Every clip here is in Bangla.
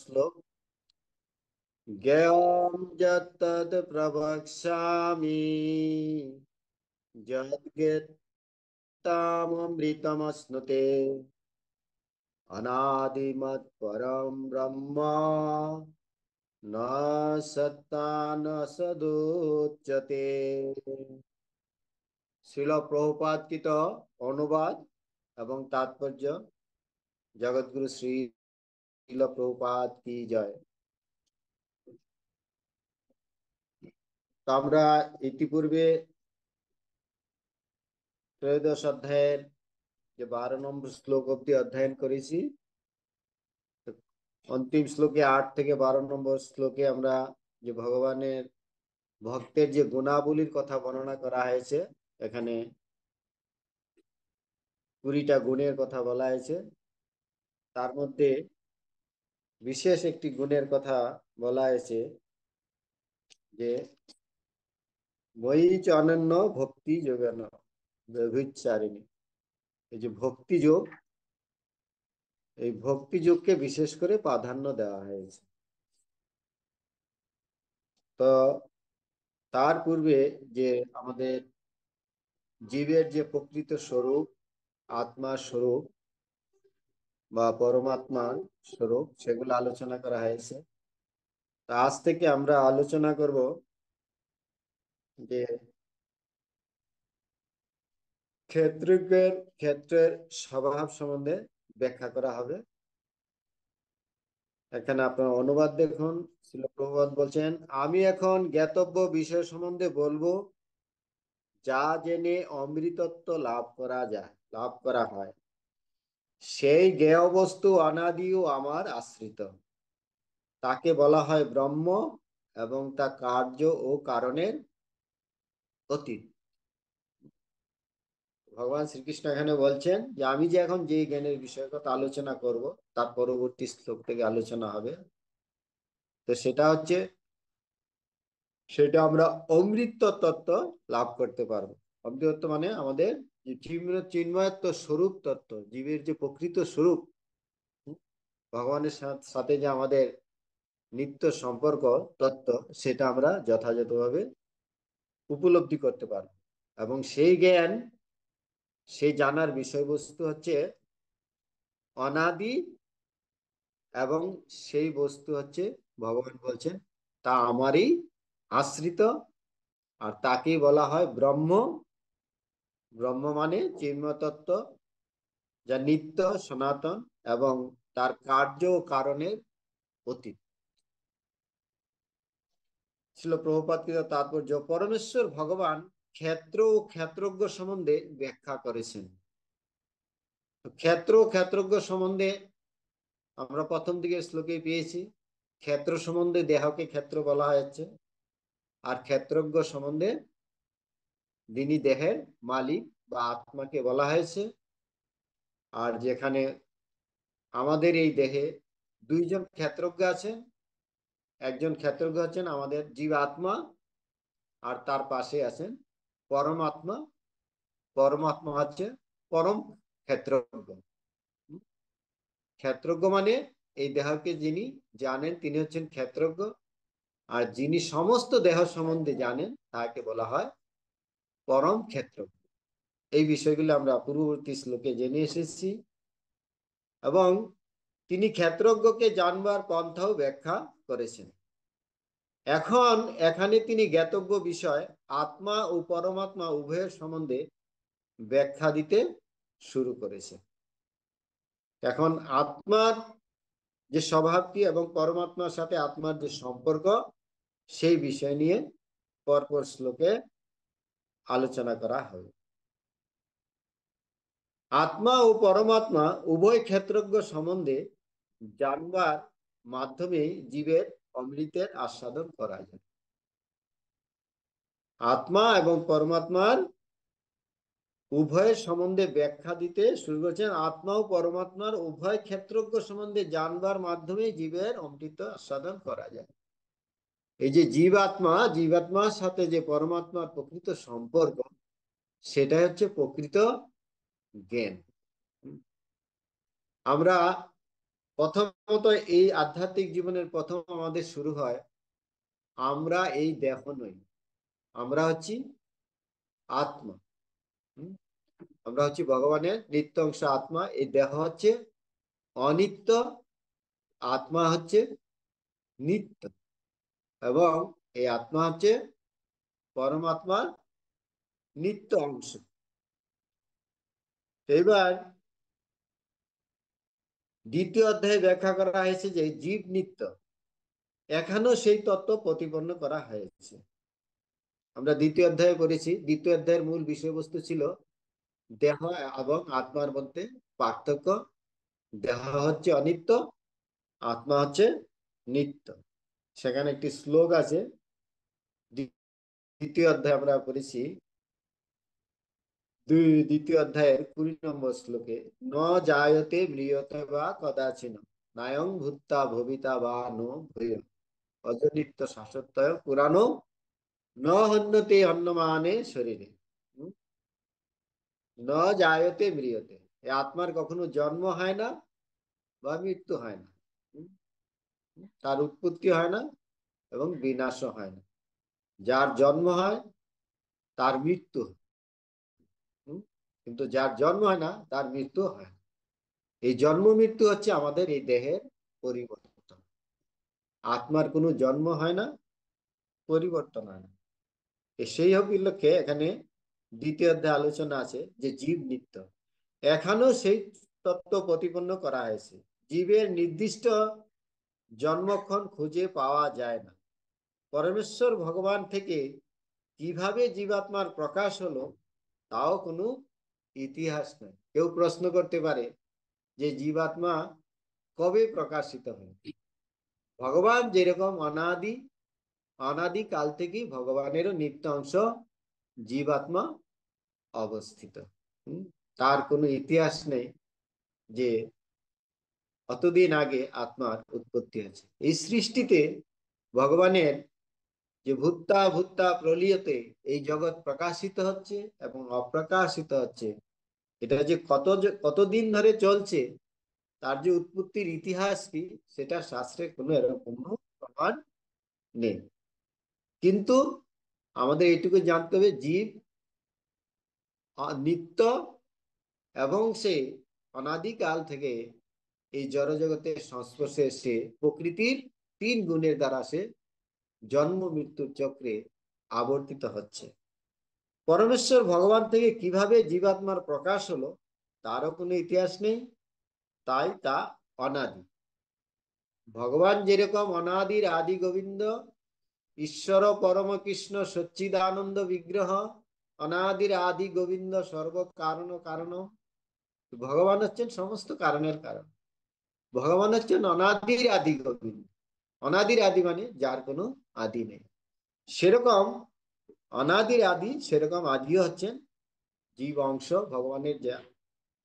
শ্লোক। জ্ঞেয়ং যৎ তৎ প্রবক্ষ্যামি যদ্গীতামৃতমশ্নুতে অনাদিমৎ পরম ব্রহ্ম ন সত্তা ন সদুচ্যতে। শ্রীল প্রভুপাদকৃত অনুবাদ এবং তাৎপর্য। জগৎগুরু শ্রীল প্রভুপাদ কি জয়। তো আমরা ইতিপূর্বে ত্রয়োদশ অধ্যায়ের যে 12 নম্বর শ্লোক অব্দি অধ্যয়ন করেছি। অন্তিম শ্লোকে 8 থেকে 12 নম্বর শ্লোকে আমরা যে ভগবানের ভক্তের যে গুণাবলীর কথা বর্ণনা করা হয়েছে, এখানে 20টা গুণের কথা বলা হয়েছে। তার মধ্যে বিশেষ একটি গুণের কথা বলা হয়েছে যে মই চ অনন্য ভক্তি যোগেন ব্যভিচারিণী। এই যে ভক্তি যোগ, এই ভক্তি যোগকে বিশেষ করে প্রাধান্য দেওয়া হয়েছে। তো তার পূর্বে যে আমাদের জীবের যে প্রকৃত স্বরূপ, আত্মার স্বরূপ বা পরমাত্মার স্বরূপ, সেগুলো আলোচনা করা হয়েছে। তো আজ থেকে আমরা আলোচনা করব যে ক্ষেত্রজ্ঞের ক্ষেত্রের স্বভাব সম্বন্ধে ব্যাখ্যা করা হবে। এখানে আপনার অনুবাদ দেখুন। শ্রীল প্রভুপাদ বলছেন, আমি এখন জ্ঞাতব্য বিষয় সম্বন্ধে বলবো, যা জেনে অমৃতত্ব লাভ করা হয়। সেই জ্ঞেয় বস্তু অনাদি ও আমার আশ্রিত, তাকে বলা হয় ব্রহ্ম এবং তা কার্য ও কারণের অতীত। ভগবান শ্রীকৃষ্ণ এখানে বলছেন যে আমি যে এখন যে জ্ঞানের বিষয়ের কথা আলোচনা করব, তার পরবর্তী শ্লোক থেকে আলোচনা হবে। তো সেটা আমরা অমৃত তত্ত্ব লাভ করতে পারবো। অমৃত তত্ত্ব মানে আমাদের যে চিন্ময়ত্ব স্বরূপ তত্ত্ব, জীবের যে প্রকৃত স্বরূপ, ভগবানের সাথে যে আমাদের নিত্য সম্পর্ক তত্ত্ব, সেটা আমরা যথাযথভাবে উপলব্ধি করতে পারবো। এবং সেই জ্ঞান, সেই জানার বিষয়বস্তু হচ্ছে অনাদি, এবং সেই বস্তু হচ্ছে ভগবান বলছেন তা আমারই আশ্রিত। আর তাকেই বলা হয় ব্রহ্ম। ব্রহ্ম মানে চিন্ময় তত্ত্ব, যা নিত্য সনাতন এবং তার কার্য ও কারণের অতীত। ছিল প্রভুপাদকৃত তাৎপর্য। পরমেশ্বর ভগবান ক্ষেত্র ও ক্ষেত্রজ্ঞ সম্বন্ধে ব্যাখ্যা করেছেন। ক্ষেত্র ও ক্ষেত্রজ্ঞ সম্বন্ধে আমরা প্রথম দিকে শ্লোকে পেয়েছি। ক্ষেত্র সম্বন্ধে দেহকে ক্ষেত্র বলা হয়েছে, আর ক্ষেত্রজ্ঞ সম্বন্ধে যিনি দেহের মালিক বা আত্মাকে বলা হয়েছে। আর যেখানে আমাদের এই দেহে দুইজন ক্ষেত্রজ্ঞ আছেন। একজন ক্ষেত্রজ্ঞ হচ্ছেন আমাদের জীব আত্মা, আর তার পাশে আছেন পরমাত্মা। পরমাত্মা হচ্ছে পরম ক্ষেত্রজ্ঞ। ক্ষেত্রজ্ঞ মানে এই দেহকে যিনি জানেন, তিনি হচ্ছেন ক্ষেত্রজ্ঞ। আর যিনি সমস্ত দেহ সম্বন্ধে জানেন, তাকে বলা হয় পরম ক্ষেত্রজ্ঞ। এই বিষয়গুলো আমরা পূর্ববর্তী শ্লোকে জেনে এসেছি, এবং তিনি ক্ষেত্রজ্ঞকে জানবার পন্থাও ব্যাখ্যা করেছেন। এখন এখানে তিনি জ্ঞাতব্য বিষয় আত্মা ও পরমাত্মা উভয়ের সম্বন্ধে ব্যাখ্যা দিতে শুরু করেছে। এখন আত্মার যে স্বভাবটি এবং পরমাত্মার সাথে আত্মার যে সম্পর্ক, সেই বিষয় নিয়ে পরপর শ্লোকে আলোচনা করা হবে। আত্মা ও পরমাত্মা উভয় ক্ষেত্রজ্ঞ সম্বন্ধে জানবার মাধ্যমে জীবের অমৃতের আস্বাদন করা যায়। আত্মা এবং পরমাত্মার উভয়ের সম্বন্ধে ব্যাখ্যা দিতে শুরু করেছেন। আত্মা ও পরমাত্মার উভয় ক্ষেত্রজ্ঞ সম্বন্ধে জানবার মাধ্যমে জীবের অমৃত আস্বাদন করা যায়। এই যে জীবাত্মার সাথে যে পরমাত্মার প্রকৃত সম্পর্ক, সেটাই হচ্ছে প্রকৃত জ্ঞান। আমরা প্রথমত এই আধ্যাত্মিক জীবনের প্রথম আমাদের শুরু হয়, আমরা এই দেহ নই, আমরা হচ্ছি আত্মা। হুম? আমরা হচ্ছি ভগবানের নিত্য অংশ আত্মা। এই দেহ হচ্ছে অনিত্য, আত্মা হচ্ছে নিত্য, এবং এই আত্মা হচ্ছে পরমাত্মার নিত্য অংশ। এবার দ্বিতীয় অধ্যায়ে ব্যাখ্যা করা হয়েছে যে জীব নিত্য, এখানেও সেই তত্ত্ব প্রতিপন্ন করা হয়েছে। আমরা দ্বিতীয় অধ্যায়ে করেছি, দ্বিতীয় অধ্যায়ের মূল বিষয়বস্তু ছিল দেহ এবং আত্মার মধ্যে পার্থক্য। দেহ হচ্ছে অনিত্য, আত্মা হচ্ছে নিত্য। সেখানে একটি শ্লোক আছে, দ্বিতীয় অধ্যায় আমরা পড়েছি, দ্বিতীয় অধ্যায়ের 20 নম্বর শ্লোকে, ন জায়তে ম্রিয়তে বা কদাচিন, নায়ং ভূত্তা ভবিতা বা নো ভূয়, অজনিত্য শাশ্বতয় পুরানো, ন হন্যতে অন্নমানে শরীরে। হুম? ন জায়তে ম্রিয়তে, এই আত্মার কখনো জন্ম হয় না বা মৃত্যু হয় না। হুম? তার উৎপত্তি হয় না এবং বিনাশও হয় না। যার জন্ম হয় তার মৃত্যু হয়। হুম? কিন্তু যার জন্ম হয় না তার মৃত্যু হয় না। এই জন্ম মৃত্যু হচ্ছে আমাদের এই দেহের পরিবর্তন। আত্মার কোনো জন্ম হয় না, পরিবর্তন হয় না। সেই উপলক্ষে এখানে দ্বিতীয় অধ্যায়ে আলোচনা আছে যে জীব নিত্য। এখানেও সেই তত্ত্ব প্রতিপন্ন করা হয়েছে। জীবের নির্দিষ্ট জন্মক্ষণ খুঁজে পাওয়া যায় না। পরমেশ্বর ভগবান থেকে কিভাবে জীবাত্মার প্রকাশ হলো তাও কোনো ইতিহাস নয়। কেউ প্রশ্ন করতে পারে যে জীবাত্মা কবে প্রকাশিত হয়। ভগবান যেরকম অনাদি, অনাদি কাল থেকেই ভগবানেরও নিত্য অংশ জীবাত্মা অবস্থিত। তার কোনো ইতিহাস নেই যে অতদিন আগে আত্মার উৎপত্তি হয়েছে। এই সৃষ্টিতে ভগবানের যে ভূত্তা ভূত্তা প্রলীয়তে এই জগৎ প্রকাশিত হচ্ছে এবং অপ্রকাশিত হচ্ছে, এটা যে কতদিন ধরে চলছে, তার যে উৎপত্তির ইতিহাস কি, সেটা শাস্ত্রে কোনো এরকম প্রমাণ নেই। কিন্তু আমাদের এইটুকু জানতে হবে, জীব নিত্য এবং সে অনাদিকাল থেকে এই জড়জগতের সংস্পর্শে এসে প্রকৃতির 3 গুণের দ্বারা সে জন্ম মৃত্যুর চক্রে আবর্তিত হচ্ছে। পরমেশ্বর ভগবান থেকে কিভাবে জীবাত্মার প্রকাশ হলো তারও কোনো ইতিহাস নেই, তাই তা অনাদি। ভগবান যেরকম অনাদির আদি গোবিন্দ, ঈশ্বর পরম কৃষ্ণ সচ্চিদানন্দ বিগ্রহ, অনাদির আদি গোবিন্দ সর্ব কারণ কারণ, ভগবান হচ্ছেন সমস্ত কারণের কারণ। ভগবান হচ্ছেন অনাদির আদি গোবিন্দ। অনাদির আদি মানে যার কোনো আদি নেই। সেরকম অনাদির আদি, সেরকম আদিও হচ্ছেন জীব অংশ, ভগবানের যে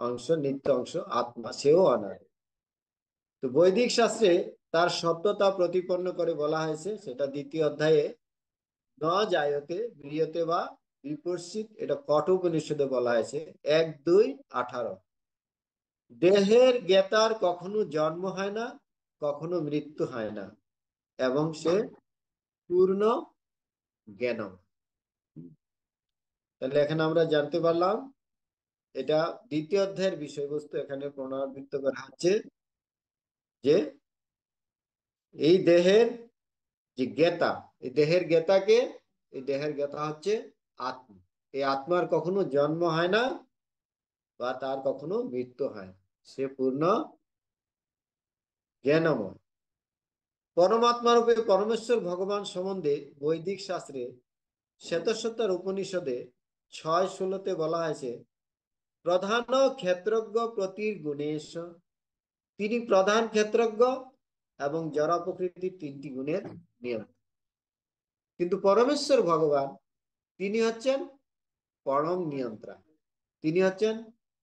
অংশ, নিত্য অংশ আত্মা, সেও অনাদি। তো বৈদিক শাস্ত্রে তার সত্যতা প্রতিপন্ন করে বলা হয়েছে, সেটা দ্বিতীয় অধ্যায়ে, ন জায়তে ম্রিয়তে বা বিপর্ষিত, এটা কঠোপনিষদে বলা হয়েছে 1:2-18। দেহের জ্ঞাতার কখনো জন্ম হয় না, কখনো মৃত্যু হয় না, এবং সে পূর্ণ জ্ঞান। তাহলে এখানে আমরা জানতে পারলাম, এটা দ্বিতীয় অধ্যায়ের বিষয়বস্তু এখানে পুনরাবৃত্ত করা হচ্ছে, যে এই দেহের যে জ্ঞাতা, এই দেহের জ্ঞাতাকে, এই দেহের জ্ঞাতা হচ্ছে আত্মা। এই আত্মার কখনো জন্ম হয় না বা তার কখনো মৃত্যু হয় না, সে পূর্ণ জ্ঞানময়। পরমাত্মা রূপে পরমেশ্বর ভগবান সম্বন্ধে বৈদিক শাস্ত্রে শ্বেতসত্তর উপনিষদে 6:16 বলা হয়েছে, প্রধান ক্ষেত্রজ্ঞ প্রতির গুণেশ, তিনি প্রধান ক্ষেত্রজ্ঞ এবং জড় প্রকৃতির 3টি গুণের নিয়ম। কিন্তু পরমেশ্বর ভগবান তিনি হচ্ছেন পরম নিয়ন্ত্রা, তিনি হচ্ছেন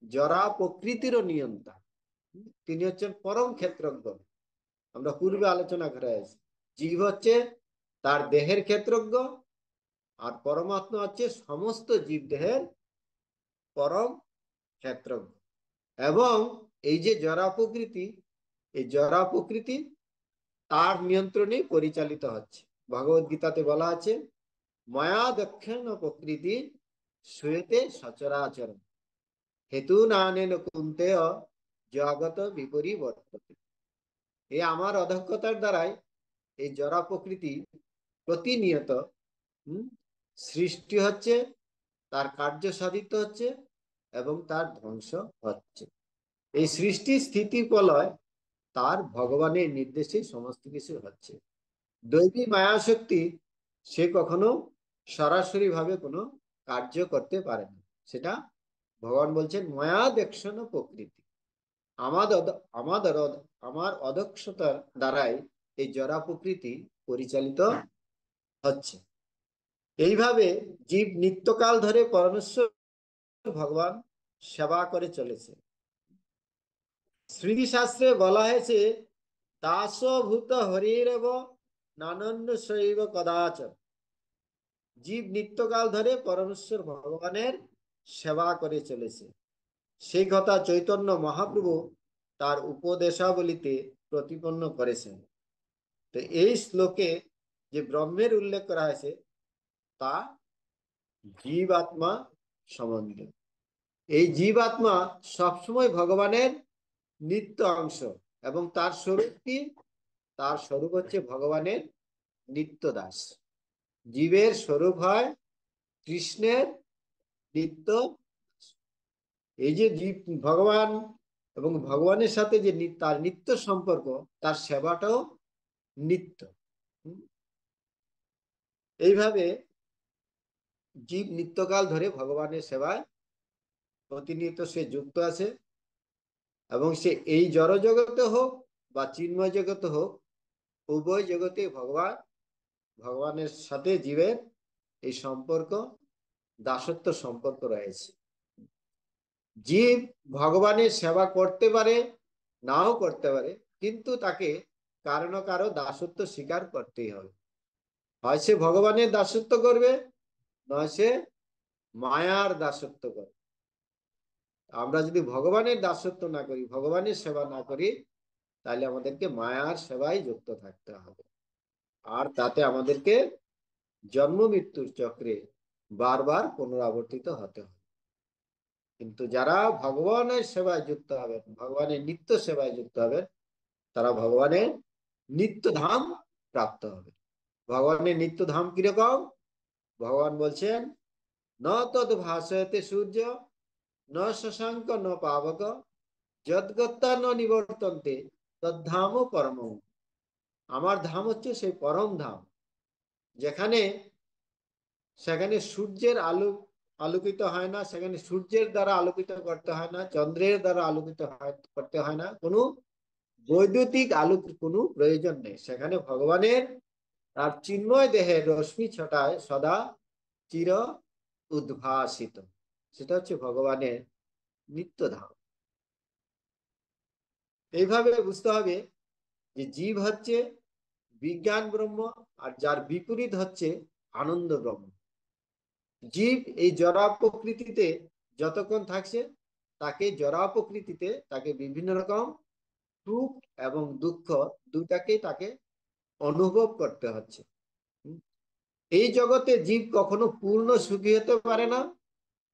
জড়া প্রকৃতিরও নিয়ন্ত্রা, তিনি হচ্ছেন পরম ক্ষেত্রজ্ঞ। আমরা পূর্বে আলোচনা করে আছি, জীব হচ্ছে তার দেহের ক্ষেত্রজ্ঞ, আর পরমাত্মা হচ্ছে সমস্ত জীব দেহের পরম ক্ষেত্রজ্ঞ। এবং এই যে জড়া প্রকৃতি, এই জড়া প্রকৃতি তার নিয়ন্ত্রণে পরিচালিত হচ্ছে। ভগবদ গীতাতে বলা আছে, মায়া দক্ষিণ প্রকৃতি শ্রুয়তে সচরাচর হেতু নানেন কুন্তেয় জগত বিপরিবর্ততে। এই আমার অদক্ষতার দ্বারাই এই জড়া প্রকৃতি প্রতিনিয়ত সৃষ্টি হচ্ছে, তার কার্য সাধিত হচ্ছে এবং তার ধ্বংস হচ্ছে। এই সৃষ্টি স্থিতি প্রলয় তার ভগবানের নির্দেশে সমস্ত কিছু হচ্ছে। দৈবী মায়া শক্তি সে কখনো সরাসরি ভাবে কোনো কার্য করতে পারে না। সেটা ভগবান বলছেন মায়া দেখশন প্রকৃতি। আমাদের আমাদের আমার অদক্ষতার দ্বারাই এই জড়া প্রকৃতি পরিচালিত হচ্ছে। এইভাবে জীব নিত্যকাল ধরে পরমেশ্বর ভগবান সেবা করে চলেছে। স্মৃতি শাস্ত্রে বলা হয়েছে, দাসভূত হরিরেব নানন্য শৈব কদাচন। জীব নিত্যকাল ধরে পরমেশ্বর ভগবানের সেবা করে চলেছে। সেই কথা চৈতন্য মহাপ্রভু তার উপদেশাবলিতে প্রতিপন্ন করেছেন। তো এই শ্লোকে যে ব্রহ্মের উল্লেখ করা হয়েছে তা জীবাত্মা সম্বন্ধে। এই জীবাত্মা সবসময় ভগবানের নিত্য অংশ এবং তার স্বরূপ কি? তার স্বরূপ হচ্ছে ভগবানের নিত্য দাস। জীবের স্বরূপ হয় কৃষ্ণের নিত্য। এই যে জীব ভগবান এবং ভগবানের সাথে যে তার নিত্য সম্পর্ক, তার সেবাটাও নিত্য। এইভাবে জীব নিত্যকাল ধরে ভগবানের সেবায় প্রতিনিয়ত সে যুক্ত আছে এবং সে এই জড় জগতে হোক বা চিন্ময় জগতে হোক, উভয় জগতে ভগবানের সাথে জীবের এই সম্পর্ক, দাসত্ব সম্পর্ক রয়েছে। জীব ভগবানের সেবা করতে পারে, নাও করতে পারে, কিন্তু তাকে কারো না কারো দাসত্ব স্বীকার করতেই হবে। হয় সে ভগবানের দাসত্ব করবে, নয় সে মায়ার দাসত্ব করবে। আমরা যদি ভগবানের দাসত্ব না করি, ভগবানের সেবা না করি, তাহলে আমাদেরকে মায়ার সেবায় যুক্ত থাকতে হবে। আর তাতে আমাদেরকে জন্ম মৃত্যুর চক্রে বারবার পুনরাবর্তিত হতে হবে। কিন্তু যারা ভগবানের সেবায় যুক্ত হবেন, ভগবানের নিত্য সেবায় যুক্ত হবেন, তারা ভগবানের নিত্য ধাম প্রাপ্ত হবে। ভগবানের নিত্য ধাম কিরকম? ভগবান বলছেন, ন তদ ভাসয়তে সূর্য ন শশাঙ্ক ন পাবক যদ্গত্যা ন নিবর্তন্তে তদ্ধাম পরম। আমার ধাম হচ্ছে সেই পরম ধাম, যেখানে সেখানে সূর্যের আলো আলোকিত হয় না, সেখানে সূর্যের দ্বারা আলোকিত করতে হয় না, চন্দ্রের দ্বারা আলোকিত করতে হয় না, কোনো বৈদ্যুতিক আলোর কোনো প্রয়োজন নেই। সেখানে ভগবানের তার চিন্ময় দেহের রশ্মি ছটায় সদা চির উদ্ভাসিত। সেটা হচ্ছে ভগবানের নিত্য ধাম। এইভাবে বুঝতে হবে যে জীব হচ্ছে বিজ্ঞান ব্রহ্ম, আর যার বিপরীত হচ্ছে আনন্দ ব্রহ্ম। জীব এই জড়া প্রকৃতিতে যতক্ষণ থাকছে, তাকে জড়া প্রকৃতিতে তাকে বিভিন্ন রকম সুখ এবং দুঃখ দুটাকেই তাকে অনুভব করতে হচ্ছে। এই জগতে জীব কখনো পূর্ণ সুখী হতে পারে না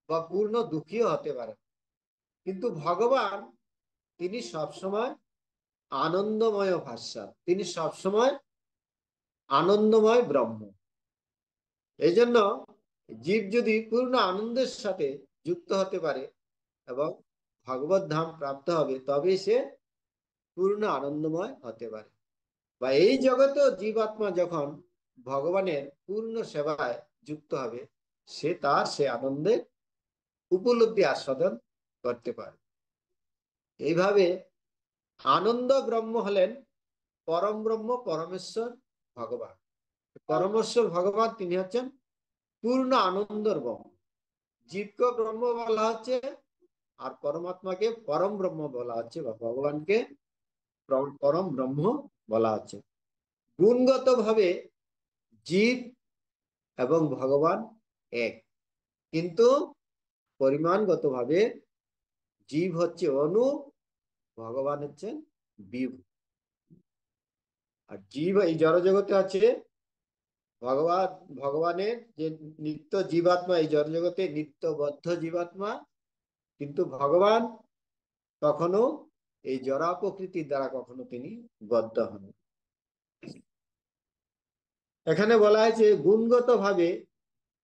বা পূর্ণ দুঃখীও হতে পারে। কিন্তু ভগবান, তিনি সবসময় আনন্দময় ভাস্বর, তিনি সবসময় আনন্দময় ব্রহ্ম। এই জন্য জীব যদি পূর্ণ আনন্দের সাথে যুক্ত হতে পারে এবং ভগবত ধাম প্রাপ্ত হবে, তবে সে পূর্ণ আনন্দময় হতে পারে। বা এই জগতেও জীবাত্মা যখন ভগবানের পূর্ণ সেবায় যুক্ত হবে, সে আনন্দের উপলব্ধি আস্বাদন করতে পারে। এইভাবে আনন্দ ব্রহ্ম হলেন পরম ব্রহ্ম, পরমেশ্বর ভগবান। পরমেশ্বর ভগবান তিনি হচ্ছেন পূর্ণ আনন্দর ব্রহ্ম। জীবকে ব্রহ্ম বলা হচ্ছে, আর পরমাত্মাকে পরম ব্রহ্ম বলা হচ্ছে, বা ভগবানকে পরম ব্রহ্ম বলা হচ্ছে। গুণগত ভাবে জীব এবং ভগবান এক, কিন্তু পরিমাণগত ভাবে জীব হচ্ছে অণু, ভগবান হচ্ছেন বিভু। আর জীব এই জড়জগতে হচ্ছে ভগবান, ভগবানের যে নিত্য জীবাত্মা, এই জড়জগতে নিত্যবদ্ধ জীবাত্মা, কিন্তু ভগবান কখনো এই জড়া প্রকৃতির দ্বারা কখনো তিনি বদ্ধ হন। এখানে বলা হয়েছে গুণগত ভাবে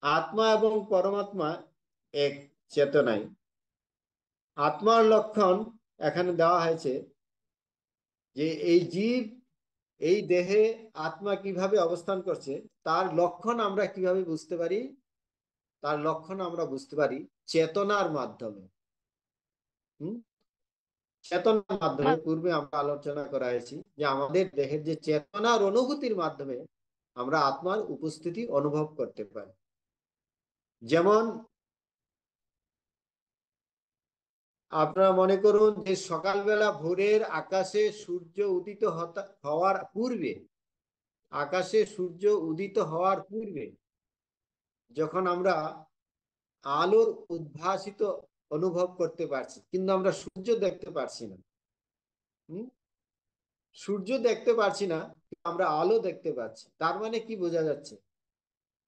আত্মা এবং পরমাত্মা এক চেতনায়। আত্মার লক্ষণ এখানে দেওয়া হয়েছে যে এই জীব এই দেহে আত্মা কিভাবে অবস্থান করছে তার লক্ষণ আমরা কিভাবে বুঝতে পারি। তার লক্ষণ আমরা বুঝতে পারি চেতনার মাধ্যমে। হম চেতনার মাধ্যমে পূর্বে আমরা আলোচনা করা হয়েছি যে আমাদের দেহের যে চেতনার অনুভূতির মাধ্যমে আমরা আত্মার উপস্থিতি অনুভব করতে পারি। যেমন আপনারা মনে করুন যে সকালবেলা ভোরের আকাশে সূর্য উদিত হওয়ার পূর্বে, আকাশে সূর্য উদিত হওয়ার পূর্বে যখন আমরা আলোর উদ্ভাসিত অনুভব করতে পারছি, কিন্তু আমরা সূর্য দেখতে পারছি না। হম সূর্য দেখতে পারছি না, আমরা আলো দেখতে পাচ্ছি। তার মানে কি বোঝা যাচ্ছে?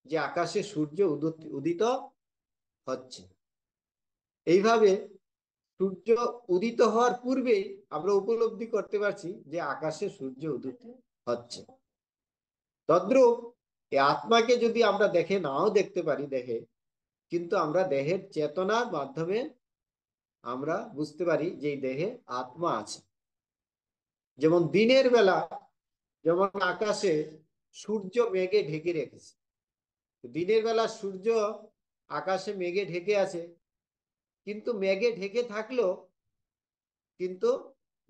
যে আকাশে সূর্য উদিত হচ্ছে। এইভাবে সূর্য উদিত হওয়ার পূর্বেই আমরা উপলব্ধি করতে পারছি যে আকাশে সূর্য উদিত হচ্ছে। তদ্রূপ এই আত্মাকে যদি আমরা দেখে নাও দেখতে পারি দেহে, কিন্তু আমরা দেহের চেতনার মাধ্যমে আমরা বুঝতে পারি যে এই দেহে আত্মা আছে। যেমন দিনের বেলা যেমন আকাশে সূর্য মেঘে ঢেকে রেখেছে, দিনের বেলা সূর্য আকাশে মেঘে ঢেকে আছে, কিন্তু মেঘে ঢেকে থাকলেও কিন্তু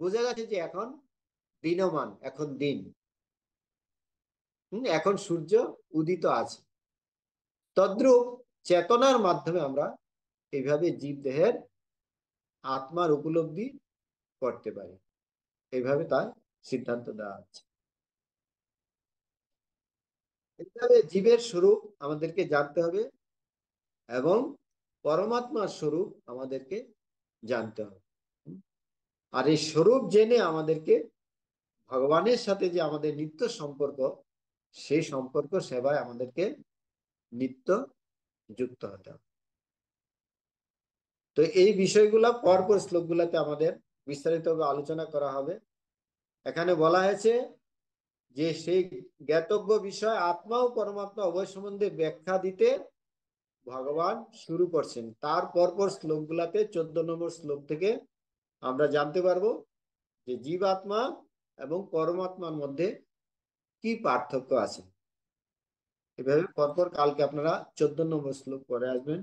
বোঝা যাচ্ছে যে এখন দিনমান, এখন দিন। এখন সূর্য উদিত আছে। তদ্রূপ চেতনার মাধ্যমে আমরা এইভাবে জীব দেহের আত্মার উপলব্ধি করতে পারি। এইভাবে তার সিদ্ধান্ত দেওয়া হচ্ছে। এইভাবে জীবের স্বরূপ আমাদেরকে জানতে হবে এবং পরমাত্মার স্বরূপ আমাদেরকে জানতে হবে। আর এই স্বরূপ জেনে আমাদেরকে ভগবানের সাথে যে আমাদের নিত্য সম্পর্ক, সেই সম্পর্ক সেবায় আমাদেরকে নিত্য যুক্ত হতে হবে। তো এই বিষয়গুলা পরপর শ্লোকগুলাতে আমাদের বিস্তারিতভাবে আলোচনা করা হবে। এখানে বলা হয়েছে যে সেই জ্ঞাতব্য বিষয় আত্মা ও পরমাত্মা উভয় সম্বন্ধে ব্যাখ্যা দিতে ভগবান শুরু করছেন। তার পরপর শ্লোকগুলাতে 14 নম্বর শ্লোক থেকে আমরা জানতে পারবো যে জীবাত্মা এবং পরমাত্মার মধ্যে কি পার্থক্য আছে। এভাবে পরপর কালকে আপনারা 14 নম্বর শ্লোক পড়ে আসবেন।